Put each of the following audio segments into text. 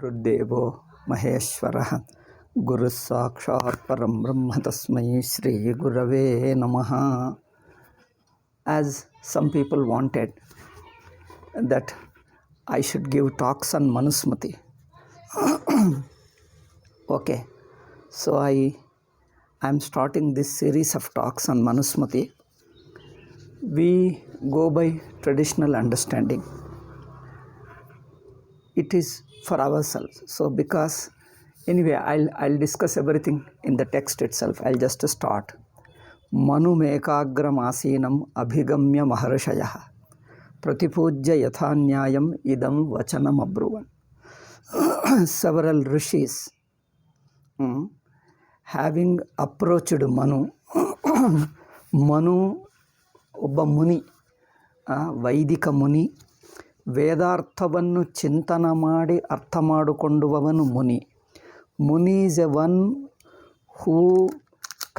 गुरुदेवो महेश्वरः गुरुः साक्षात् परं ब्रह्म तस्मै श्री गुरवे नमः. As some people wanted that I should give talks on Manusmriti. Okay, so I am starting this series of talks on Manusmriti. We go by traditional understanding. It is for ourselves. So because anyway, I'll discuss everything in the text itself. I'll just start. Manu mekagram asinam abhigamya maharshayah pratipujya yathanyayam idam vachanam abruvan. Several rishis having approached Manu. Manu ಒಬ್ಬ ಮುನಿ, ವೈದಿಕ ಮುನಿ, ವೇದಾರ್ಥವನ್ನು ಚಿಂತನ ಮಾಡಿ ಅರ್ಥ ಮಾಡಿಕೊಂಡುವವನು ಮುನಿ. Muni is a one who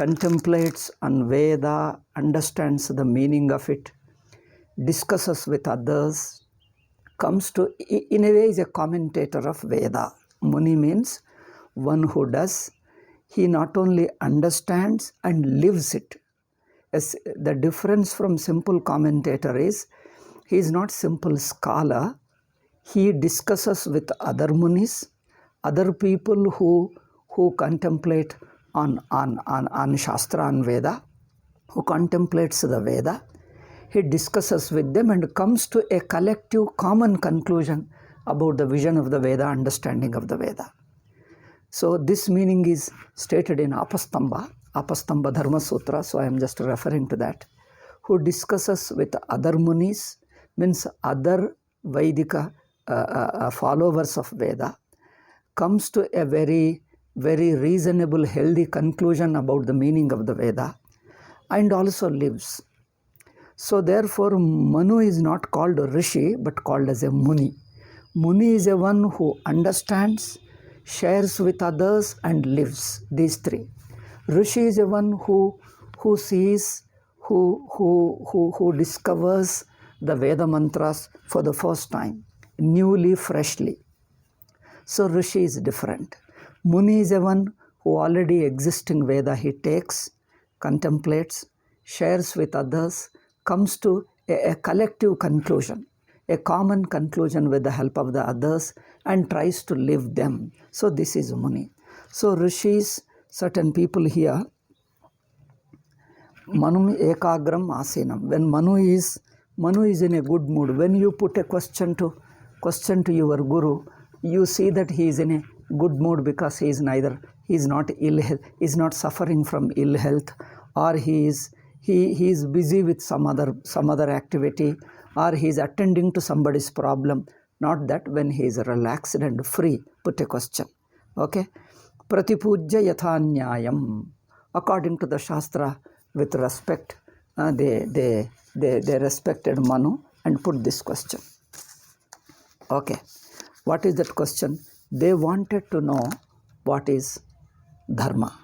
contemplates on Veda, understands the meaning of it, discusses with others, comes to, in a way, is a commentator of Veda. Muni means one who does. He not only understands and lives it. As the difference from simple commentator is, he is not simple scholar. He discusses with other munis, other people who contemplate on Shastra and Veda, who contemplates the Veda. He discusses with them and comes to a collective common conclusion about the vision of the Veda, understanding of the Veda. So this meaning is stated in Apastamba Dharma Sutra, so I am just referring to that. Who discusses with other munis, means other Vedika followers of Veda, comes to a very reasonable, healthy conclusion about the meaning of the Veda, and also lives. So therefore, Manu is not called a Rishi, but called as a Muni. Muni is a one who understands, shares with others, and lives. These three. Rishi is a one who sees, who discovers the Veda mantras for the first time, newly, freshly. So Rishi is different. Muni is a one who already existing Veda he takes, contemplates, shares with others, comes to a collective conclusion, a common conclusion with the help of the others, and tries to live them. So this is Muni. So Rishis, certain people here, Manu ekagram asinam. When Manu is in a good mood. When you put a question to your guru, you see that he is in a good mood because he is not ill health, is not suffering from ill health, or he is busy with some other activity, or he is attending to somebody's problem. Not that when he is relaxed and free, put a question. Okay? Pratipujya yathanyayam. According to the Shastra, with respect, they respected Manu and put this question. Okay. What is that question? They wanted to know what is dharma.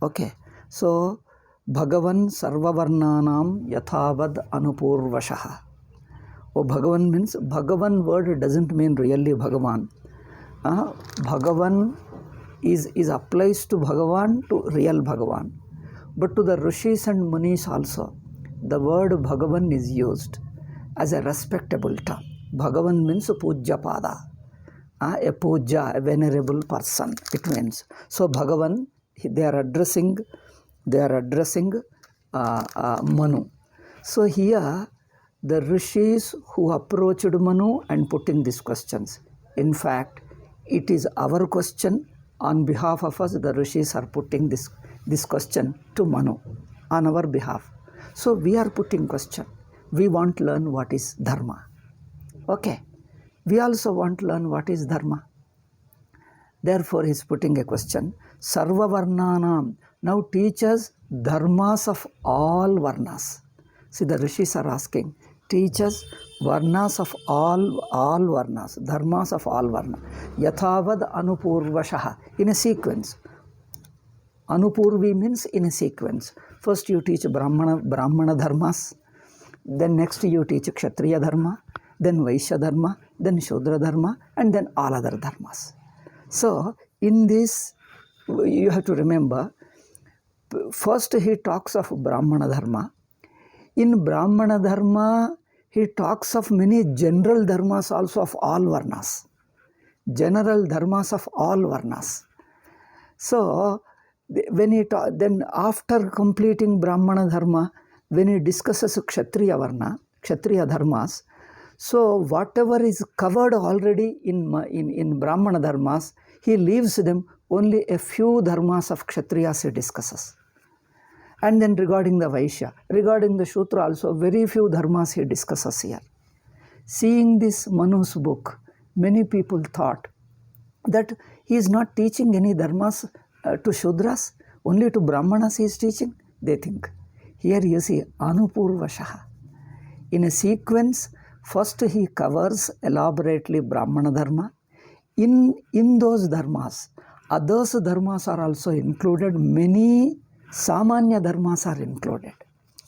Okay. So, Bhagavan sarvavarnanam yathavad anupurvashaha. Oh, Bhagavan means, Bhagavan word doesn't mean really Bhagavan. Bhagavan is applies to Bhagavan, to real Bhagavan. But to the Rishis and Munis also, the word Bhagavan is used as a respectable term. Bhagavan means Pujya Pada. A puja, a venerable person, it means. So Bhagavan, they are addressing Manu. So here, the rishis who approached Manu and putting these questions. In fact, it is our question. On behalf of us, the rishis are putting this question to Manu on our behalf. So we are putting question. We want to learn what is dharma. Okay. We also want to learn what is dharma. Therefore, he is putting a question. Sarva varnanam. Now teach us dharmas of all varnas. See, the rishis are asking, teach us varnas of all varnas, dharmas of all varnas. Yathavad anupurvashaha. In a sequence. Anupurvi means in a sequence. First you teach Brahmana dharmas. Then next you teach Kshatriya dharma. Then Vaishya dharma, then Shudra Dharma, and then all other dharmas. So in this, you have to remember, first he talks of Brahmana Dharma. In Brahmana Dharma, he talks of many general dharmas also of all varnas. General dharmas of all varnas. So when he then after completing Brahmana Dharma, when he discusses Kshatriya Varna, Kshatriya Dharmas, so whatever is covered already in Brahmana Dharmas, he leaves them, only a few dharmas of Kshatriyas he discusses. And then regarding the Vaishya, regarding the Shudra also, very few dharmas he discusses here. Seeing this Manu's book, many people thought that he is not teaching any dharmas to Shudras, only to Brahmanas he is teaching, they think. Here you see Anupurvashaha. In a sequence, first he covers elaborately Brahmana Dharma. In those dharmas, others dharmas are also included. Many Samanya dharmas are included.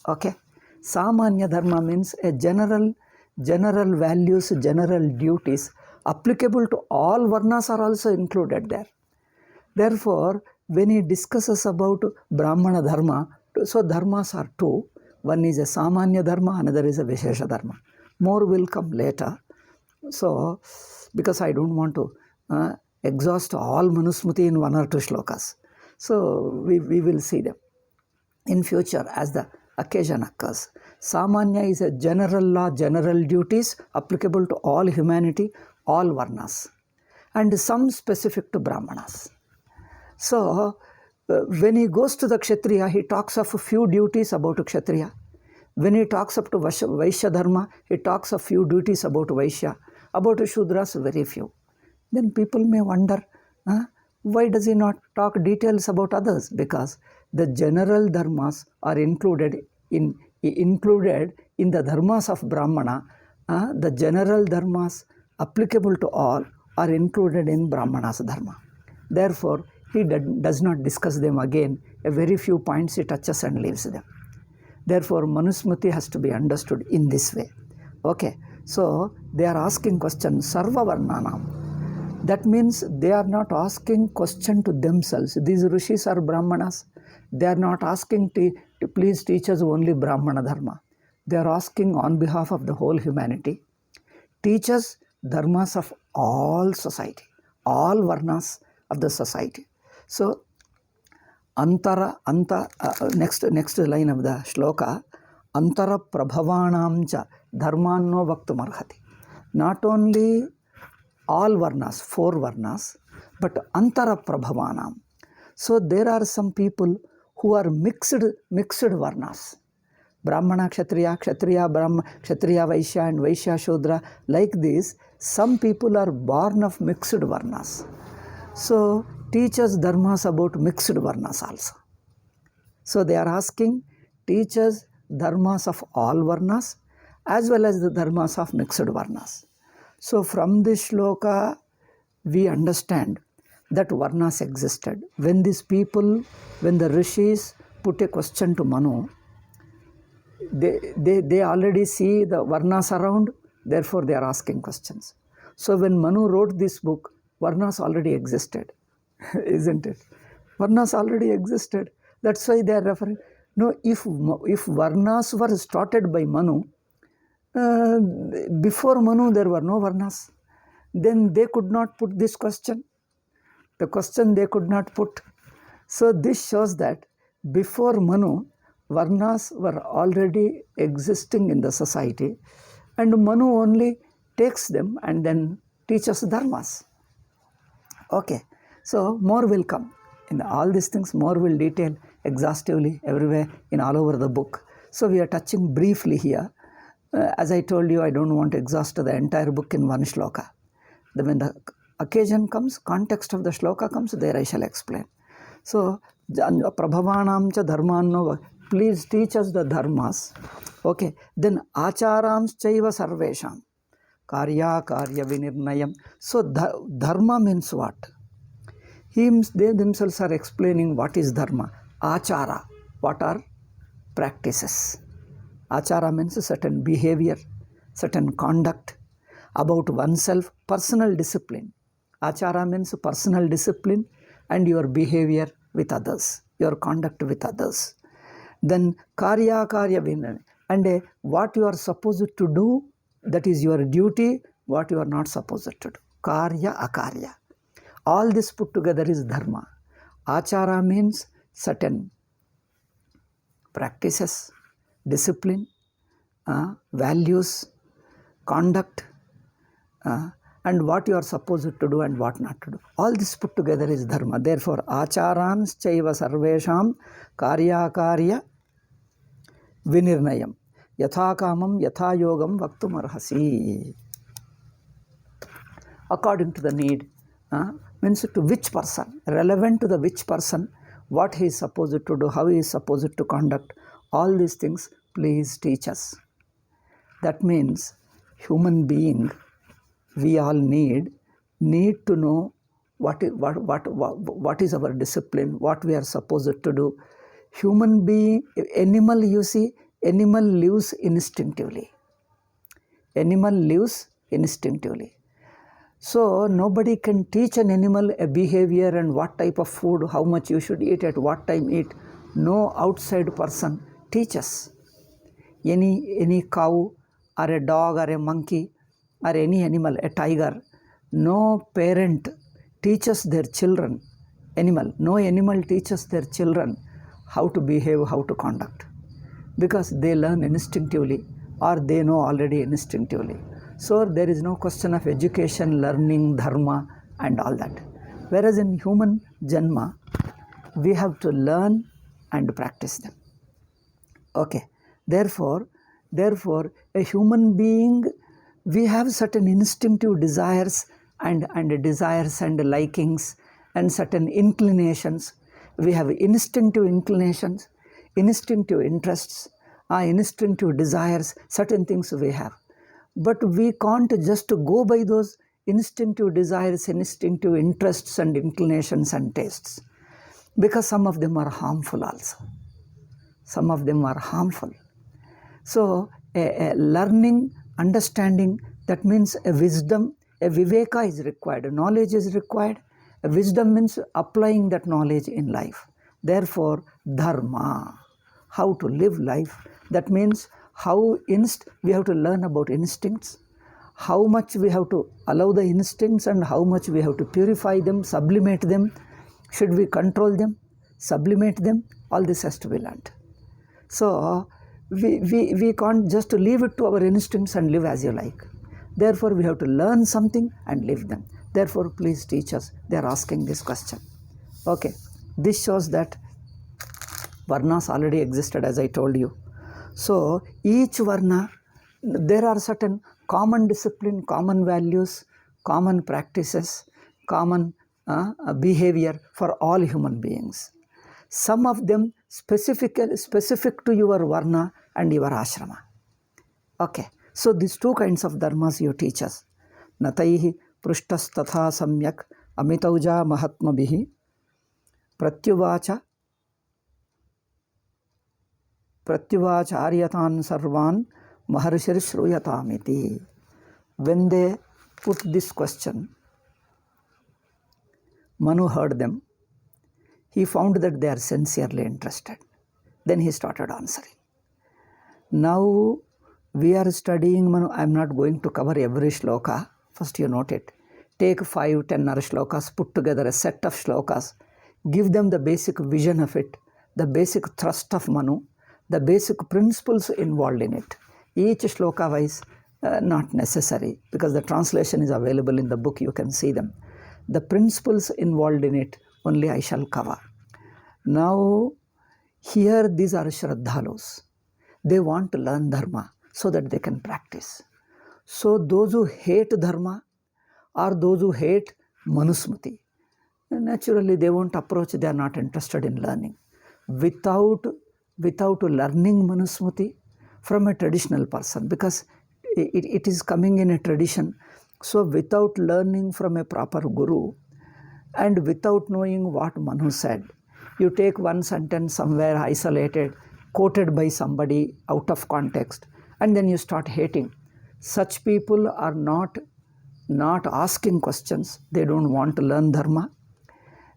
Okay? Samanya dharma means a general values, general duties applicable to all varnas are also included there. Therefore, when he discusses about Brahmana Dharma, so dharmas are two. One is a Samanya Dharma, another is a Vishesha Dharma. More will come later. So, because I don't want to exhaust all Manusmriti in one or two shlokas. So, we will see them in future as the occasion occurs. Samanya is a general law, general duties applicable to all humanity, all varnas, and some specific to Brahmanas. So, when he goes to the Kshatriya, he talks of a few duties about Kshatriya. When he talks up to Vaishya Dharma, he talks of few duties about Vaishya. About Shudras, very few. Then people may wonder, why does he not talk details about others? Because the general dharmas are included in the dharmas of Brahmana. The general dharmas applicable to all are included in Brahmana's dharma. Therefore, he does not discuss them again. A very few points he touches and leaves them. Therefore, Manusmriti has to be understood in this way. Okay, so they are asking question, Sarva Varnanam. That means they are not asking question to themselves. These rishis are Brahmanas. They are not asking to please teach us only Brahmana Dharma. They are asking on behalf of the whole humanity. Teach us dharmas of all society, all varnas of the society. So, next line of the shloka, Antara Prabhavanam cha dharmanno vaktumarhati. Not only all varnas, 4 varnas, but Antara Prabhavanam. So there are some people who are mixed varnas. Brahmana, Kshatriya, Kshatriya, Brahma, Kshatriya, Vaishya, and Vaishya, Shudra. Like this, some people are born of mixed varnas. So teach us dharmas about mixed varnas also. So they are asking, teach us dharmas of all varnas as well as the dharmas of mixed varnas. So from this shloka, we understand that varnas existed. When these people, when the rishis put a question to Manu, they already see the varnas around, therefore they are asking questions. So when Manu wrote this book, varnas already existed, isn't it? Varnas already existed. That's why they are referring. No, if varnas were started by Manu, before Manu there were no varnas, then they could not put this question. The question they could not put. So this shows that before Manu, varnas were already existing in the society, and Manu only takes them and then teaches dharmas. Okay, so more will come. In all these things, more will detail exhaustively everywhere in all over the book. So we are touching briefly here. As I told you, I don't want to exhaust the entire book in one shloka. When the occasion comes, context of the shloka comes, there I shall explain. So, Prabhavanam cha dharmanno, please teach us the dharmas. Okay, then acharams chaiva sarvesham, karya vinirnayam. So, dharma means what? They themselves are explaining what is dharma. Achara, what are practices? Achara means a certain behavior, certain conduct. about oneself, personal discipline. Achara means personal discipline and your behavior with others, your conduct with others. Then karya vinaya, and what you are supposed to do, that is your duty, what you are not supposed to do. Karya akarya. All this put together is dharma. Achara means certain practices, discipline, values, conduct, and what you are supposed to do and what not to do. All this put together is dharma. Therefore, acharans chaiva sarvesham karyakarya vinirnayam yatha kamam yatha yogam vaktum arhasi. According to the need, means to which person, relevant to the which person, what he is supposed to do, how he is supposed to conduct, all these things, please teach us. That means human being, we all need to know what is our discipline, what we are supposed to do. Human being, animal, you see, animal lives instinctively. Animal lives instinctively. So nobody can teach an animal a behavior and what type of food, how much you should eat, at what time eat. No outside person teaches. Any cow or a dog or a monkey or any animal, a tiger, no parent teaches their children, no animal teaches their children how to behave, how to conduct, because they learn instinctively or they know already instinctively. So there is no question of education, learning, dharma and all that. Whereas in human janma, we have to learn and practice them. Okay. Therefore, a human being, we have certain instinctive desires and desires and likings and certain inclinations. We have instinctive inclinations, instinctive interests, instinctive desires, certain things we have. But we can't just go by those instinctive desires, instinctive interests and inclinations and tastes, because some of them are harmful also. Some of them are harmful. So a learning, understanding, that means a wisdom, a viveka is required, knowledge is required. A wisdom means applying that knowledge in life. Therefore, dharma, how to live life, that means how we have to learn about instincts, how much we have to allow the instincts and how much we have to purify them, sublimate them. Should we control them, sublimate them? All this has to be learned. So we can't just leave it to our instincts and live as you like. Therefore, we have to learn something and live them. Therefore, please teach us. They are asking this question. Okay, this shows that varnas already existed, as I told you. So each varna, there are certain common discipline, common values, common practices, common behavior for all human beings. Some of them specific to your varna and your ashrama. Okay, so these two kinds of dharmas you teach us. Nataihi prushtas tatha samyak amitauja mahatmabhihi pratyuvacha aryatan sarvan maharshir shruyatamiti. When they put this question, Manu heard them. He found that they are sincerely interested. Then he started answering. Now we are studying Manu. I am not going to cover every shloka. First you note it. Take 5, 10 shlokas, put together a set of shlokas. Give them the basic vision of it, the basic thrust of Manu, the basic principles involved in it. Each shloka wise, not necessary, because the translation is available in the book. You can see them. The principles involved in it only I shall cover. Now, here these are Shraddhalus. They want to learn dharma so that they can practice. So those who hate dharma or those who hate Manusmriti, naturally they won't approach, they are not interested in learning. Without learning Manusmriti from a traditional person, because it is coming in a tradition. So without learning from a proper guru and without knowing what Manu said, you take one sentence somewhere isolated, quoted by somebody out of context, and then you start hating. Such people are not asking questions. They don't want to learn dharma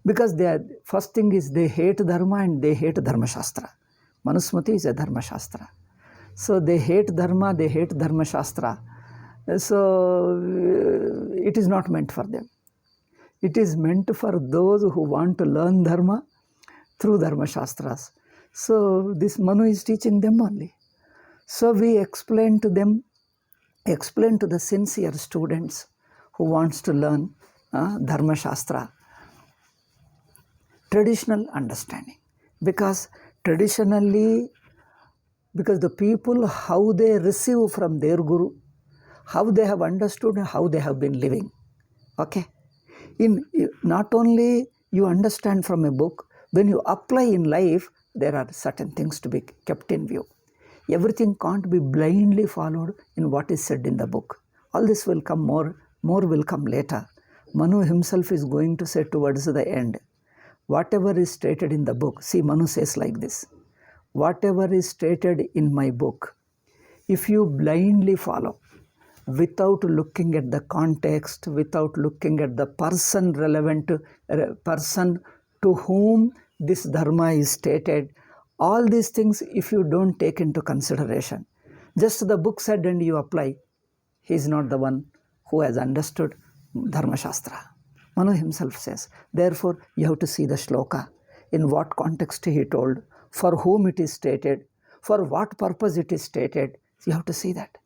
because first thing is they hate dharma and they hate dharma shastra. Manusmriti is a dharma shastra. So they hate dharma, they hate dharma shastra. So it is not meant for them. It is meant for those who want to learn dharma through dharma shastras. So this Manu is teaching them only. So we explain to them, explain to the sincere students who wants to learn dharma shastra, traditional understanding. Because traditionally, because the people, how they receive from their guru, how they have understood and how they have been living. Okay? Not only you understand from a book, when you apply in life, there are certain things to be kept in view. Everything can't be blindly followed in what is said in the book. All this will come more will come later. Manu himself is going to say towards the end, whatever is stated in the book, see, Manu says like this, whatever is stated in my book, if you blindly follow, without looking at the context, without looking at the person relevant, person to whom this dharma is stated, all these things, if you don't take into consideration, just the book said and you apply, he is not the one who has understood dharma shastra. Manu himself says, therefore you have to see the shloka, in what context he told, for whom it is stated, for what purpose it is stated. You have to see that.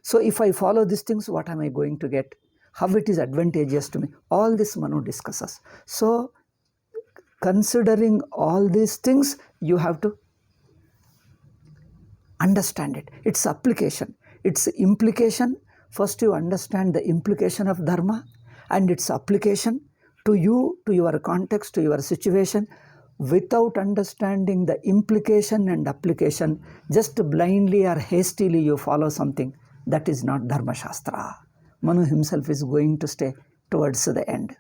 So if I follow these things, what am I going to get? How it is advantageous to me? All this Manu discusses. So considering all these things, you have to understand it. Its application, its implication. First you understand the implication of dharma and its application to you, to your context, to your situation. Without understanding the implication and application, just blindly or hastily you follow something, that is not dharma shastra. Manu himself is going to stay towards the end.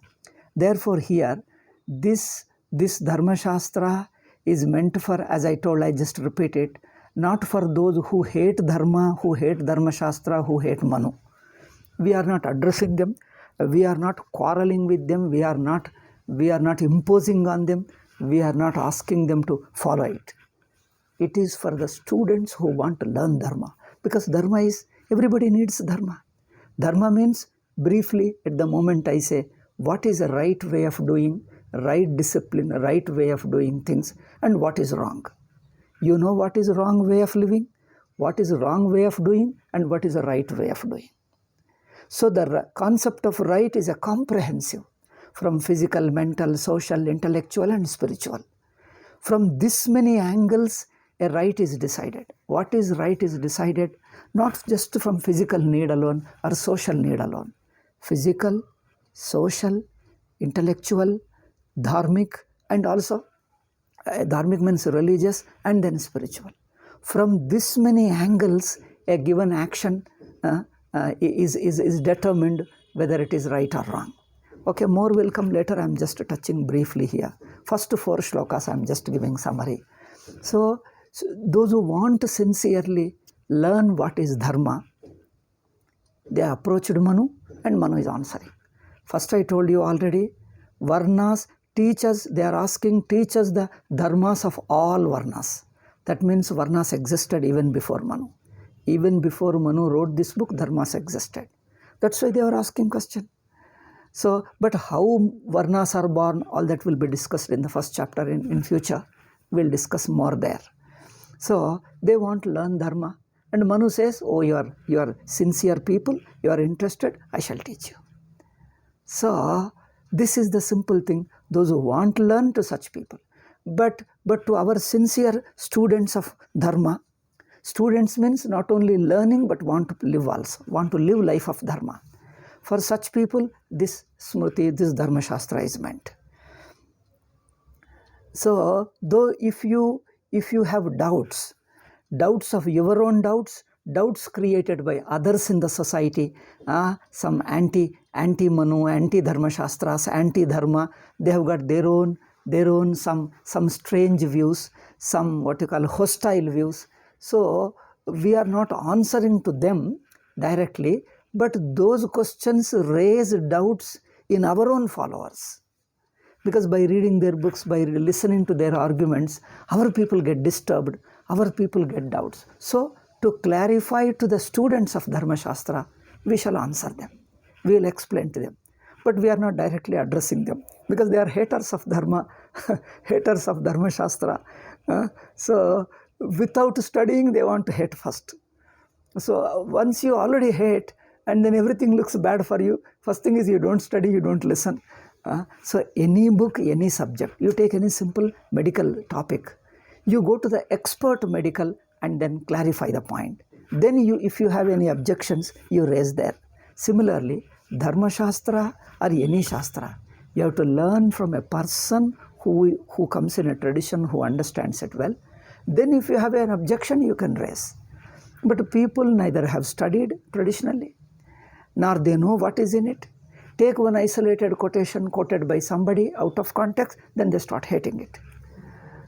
Therefore here, this dharma shastra is meant for, as I told, I just repeat it, not for those who hate dharma, who hate dharma shastra, who hate Manu. We are not addressing them. We are not quarreling with them. We are not imposing on them. We are not asking them to follow it. It is for the students who want to learn dharma. Because dharma is, everybody needs dharma. Dharma means, briefly, at the moment I say, what is the right way of doing, right discipline, right way of doing things, and what is wrong. You know what is wrong way of living, what is wrong way of doing, and what is the right way of doing. So the concept of right is a comprehensive, from physical, mental, social, intellectual, and spiritual. From this many angles, a right is decided. What is right is decided not just from physical need alone or social need alone. Physical, social, intellectual, dharmic, and also dharmic means religious, and then spiritual. From this many angles, a given action is determined whether it is right or wrong. Okay, more will come later. I am just touching briefly here. First 4 shlokas, I am just giving summary. So those who want to sincerely learn what is dharma, they approached Manu, and Manu is answering. First I told you already, varnas, teach us, they are asking, teach us the dharmas of all varnas. That means varnas existed even before Manu. Even before Manu wrote this book, dharmas existed. That's why they are asking question. So, but how varnas are born, all that will be discussed in the first chapter in future. We'll discuss more there. So, they want to learn dharma. And Manu says, oh, you are sincere people, you are interested, I shall teach you. So, this is the simple thing, those who want to learn, to such people. But to our sincere students of dharma, students means not only learning but want to live also, want to live life of dharma. For such people, this Smriti, this Dharma Shastra is meant. So, though if you have doubts of your own doubts created by others in the society, some anti-Manu, anti-Dharma Shastras, anti-Dharma, they have got their own some strange views, some what you call hostile views. So, we are not answering to them, directly, but those questions raise doubts in our own followers. Because by reading their books, by listening to their arguments, our people get disturbed, our people get doubts. So, to clarify to the students of Dharma Shastra, we shall answer them. We will explain to them. But we are not directly addressing them because they are haters of Dharma, haters of Dharma Shastra. So, without studying, they want to hate first. So, once you already hate and then everything looks bad for you, first thing is you don't study, you don't listen. So, any book, any subject, you take any simple medical topic, you go to the expert medical and then clarify the point. Then if you have any objections, you raise there. Similarly, Dharma Shastra or any Shastra, you have to learn from a person who comes in a tradition, who understands it well. Then if you have an objection, you can raise. But people neither have studied traditionally, nor they know what is in it. Take one isolated quotation quoted by somebody out of context, then they start hating it.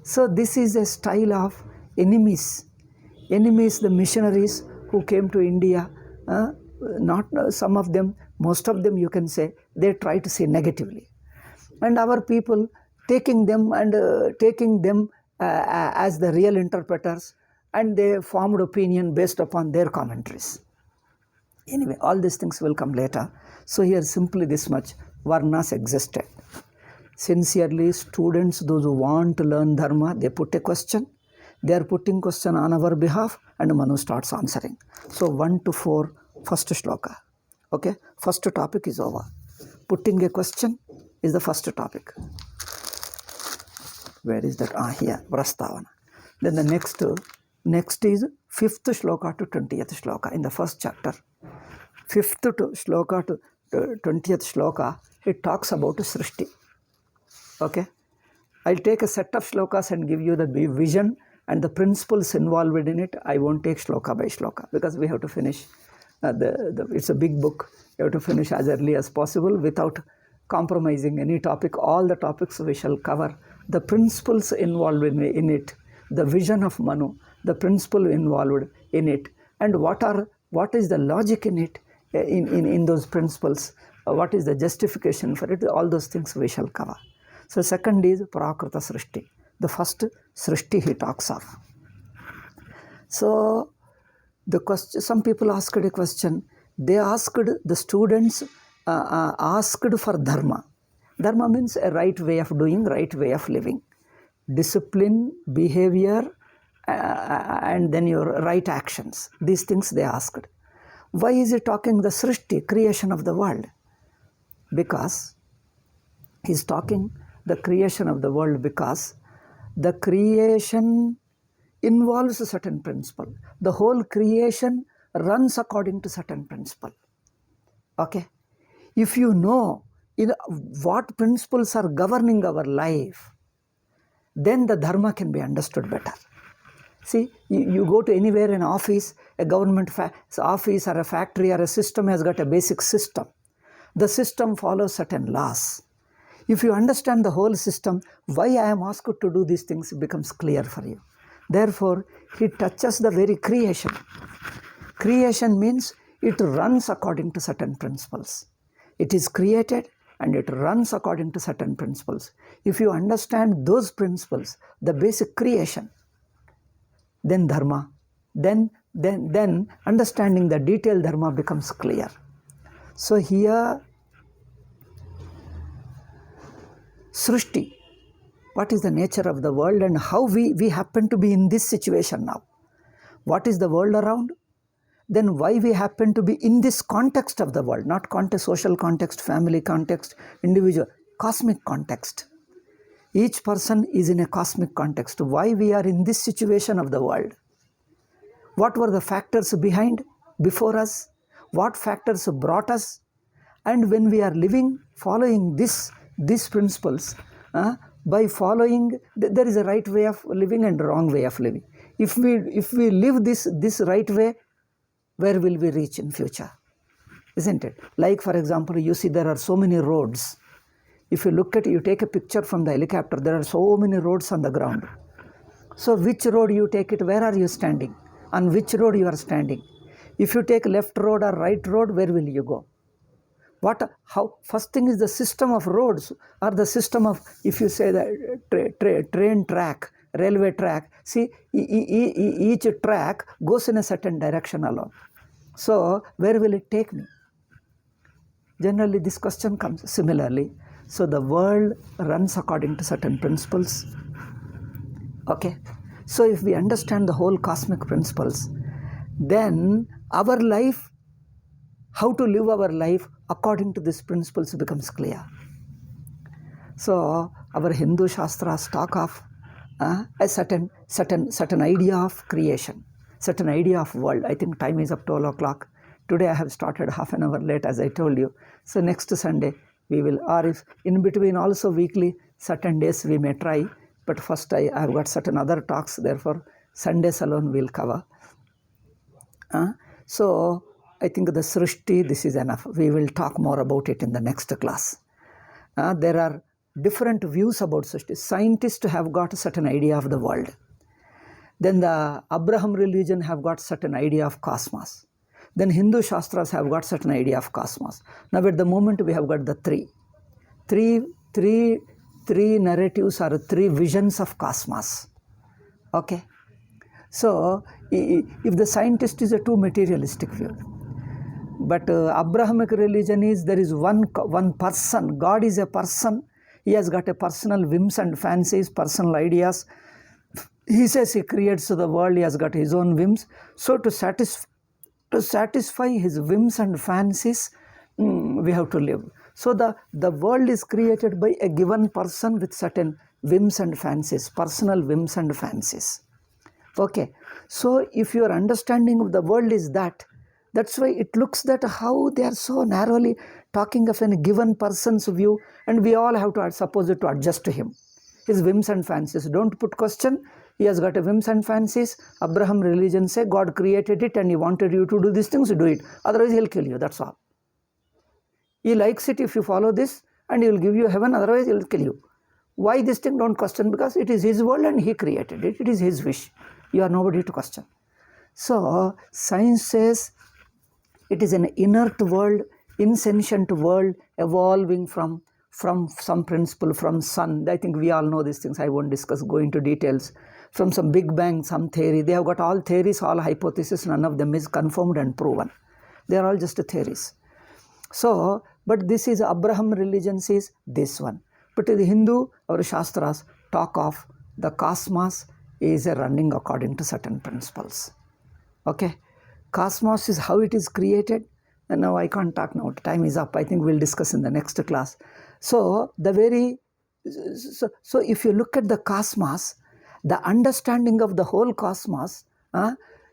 So this is a style of enemies. Enemies, the missionaries who came to India, not some of them, most of them you can say, they try to say negatively. And our people taking them as the real interpreters, and they formed opinion based upon their commentaries. Anyway, all these things will come later. So here simply this much, Varnas existed. Sincerely, students, those who want to learn Dharma, they put a question. They are putting question on our behalf and Manu starts answering. So 1 to 4, first shloka. Okay, first topic is over. Putting a question is the first topic. Where is that? Here, Prastavana. Then the next is 5th shloka to 20th shloka in the first chapter. 5th shloka to 20th shloka, it talks about Srishti. Okay, I'll take a set of shlokas and give you the vision and the principles involved in it. I won't take shloka by shloka because we have to finish. It's a big book. You have to finish as early as possible without compromising any topic. All the topics we shall cover. The principles involved in it, the vision of Manu, the principle involved in it, and what is the logic in it, in those principles, what is the justification for it, all those things we shall cover. So second is Prakrita Srishti. The first Srishti he talks of. So the question, some people asked a question. They asked, the students asked for Dharma. Dharma means a right way of doing, right way of living. Discipline, behavior, and then your right actions. These things they asked. Why is he talking the Srishti, creation of the world? Because he's talking the creation of the world because the creation involves a certain principle. The whole creation runs according to certain principle. Okay? If you know what principles are governing our life, then the Dharma can be understood better. See, you go to anywhere, an office, a government office or a factory or a system has got a basic system. The system follows certain laws. If you understand the whole system, why I am asked to do these things becomes clear for you. Therefore, he touches the very creation. Creation means it runs according to certain principles. It is created and it runs according to certain principles. If you understand those principles, the basic creation, then Dharma, then understanding the detailed Dharma becomes clear. So here, Srishti, what is the nature of the world and how we happen to be in this situation now? What is the world around? Then why we happen to be in this context of the world, not context, social context, family context, individual, cosmic context. Each person is in a cosmic context. Why we are in this situation of the world? What were the factors behind, before us? What factors brought us? And when we are living, following these principles, by following, there is a right way of living and wrong way of living. If we live this right way, where will we reach in future? Isn't it? Like for example, you see there are so many roads. If you look at it, you take a picture from the helicopter, there are so many roads on the ground. So which road you take it, where are you standing? On which road you are standing? If you take left road or right road, where will you go? First thing is the system of roads, or the system of, if you say the train track, railway track, see, each track goes in a certain direction alone. So where will it take me? Generally this question comes similarly. So the world runs according to certain principles. Okay, so if we understand the whole cosmic principles, then our life, how to live our life according to these principles becomes clear. So our Hindu Shastras talk of a certain idea of creation, certain idea of world. I think time is up 12 o'clock. Today I have started half an hour late, as I told you. So next Sunday we will, or if in between also weekly, certain days we may try. But first I have got certain other talks, therefore Sundays alone we'll cover. So I think the Srishti, this is enough. We will talk more about it in the next class. There are different views about Srishti. Scientists have got a certain idea of the world. Then the Abraham religion have got certain idea of cosmos. Then Hindu Shastras have got certain idea of cosmos. Now at the moment we have got the three narratives or three visions of cosmos. Okay. So if the scientist is a too materialistic view, but Abrahamic religion is, there is one person, God is a person, he has got a personal whims and fancies, personal ideas. He says he creates the world, he has got his own whims. So to satisfy his whims and fancies, we have to live. So the world is created by a given person with certain whims and fancies, personal whims and fancies. Okay, so if your understanding of the world is that's why it looks that how they are so narrowly talking of a given person's view, and we all have to suppose it to adjust to him, his whims and fancies. Don't put question. He has got a whims and fancies. Abraham religion say God created it and he wanted you to do these things, do it. Otherwise he'll kill you, that's all. He likes it if you follow this, and he will give you heaven, otherwise he'll kill you. Why this thing? Don't question, because it is his world and he created it. It is his wish. You are nobody to question. So science says it is an inert world, insentient world, evolving from some principle, from sun. I think we all know these things. I won't go into details. From some Big Bang, some theory. They have got all theories, all hypotheses. None of them is confirmed and proven. They are all just theories. So, but this is Abraham religion says this one. But the Hindu, our Shastras talk of the cosmos is running according to certain principles. Okay. Cosmos is how it is created. And now I can't talk now. Time is up. I think we'll discuss in the next class. So so if you look at the cosmos, the understanding of the whole cosmos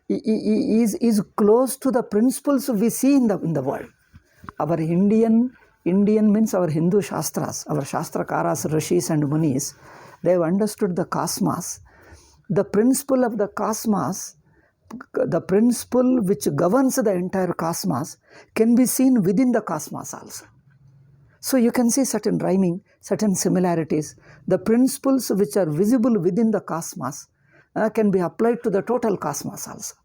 is close to the principles we see in the world. Our Indian means our Hindu Shastras, our Shastrakaras, Rishis and Munis, they have understood the cosmos. The principle of the cosmos, the principle which governs the entire cosmos, can be seen within the cosmos also. So you can see certain rhyming, certain similarities. The principles which are visible within the cosmos can be applied to the total cosmos also.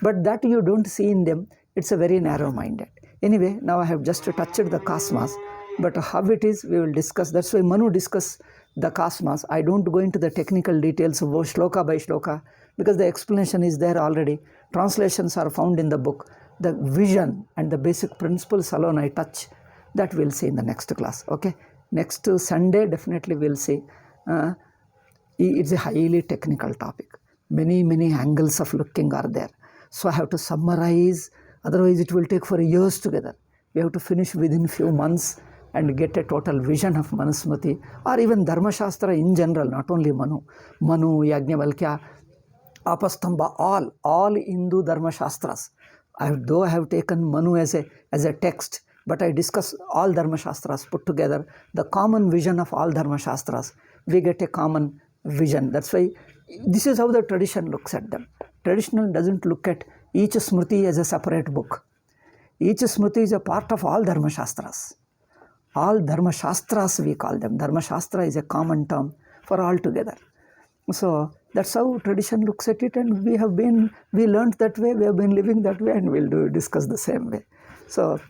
But that you don't see in them. It's a very narrow-minded. Anyway, now I have just touched the cosmos, but how it is, we will discuss. That's why Manu discuss the cosmos. I don't go into the technical details of shloka by shloka, because the explanation is there already. Translations are found in the book. The vision and the basic principles alone I touch. That we'll see in the next class. Okay. Next Sunday, definitely we'll see. It's a highly technical topic. Many angles of looking are there. So I have to summarize. Otherwise, it will take for years together. We have to finish within few months and get a total vision of Manusmriti, or even Dharma Shastra in general, not only Manu, Yajnavalkya, Apastamba, all Hindu Dharma Shastras. Though I have taken Manu as a text, but I discuss all Dharma Shastras put together, the common vision of all Dharma Shastras. We get a common vision. That's why this is how the tradition looks at them. Traditional doesn't look at each Smriti as a separate book. Each Smriti is a part of all Dharma Shastras. All Dharma Shastras we call them. Dharma Shastra is a common term for all together. So That's how tradition looks at it, and we learned that way, we have been living that way, and we'll discuss the same way. So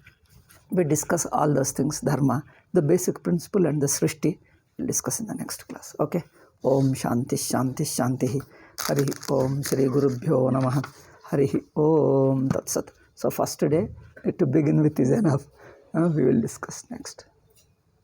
we discuss all those things, dharma, the basic principle and the srishti, we'll discuss in the next class. Okay. Om Shanti Shanti Shanti. Hari Om Shri Gurubhyo Namaha. Hari Om Tat Sat. So first day, to begin with is enough. We will discuss next.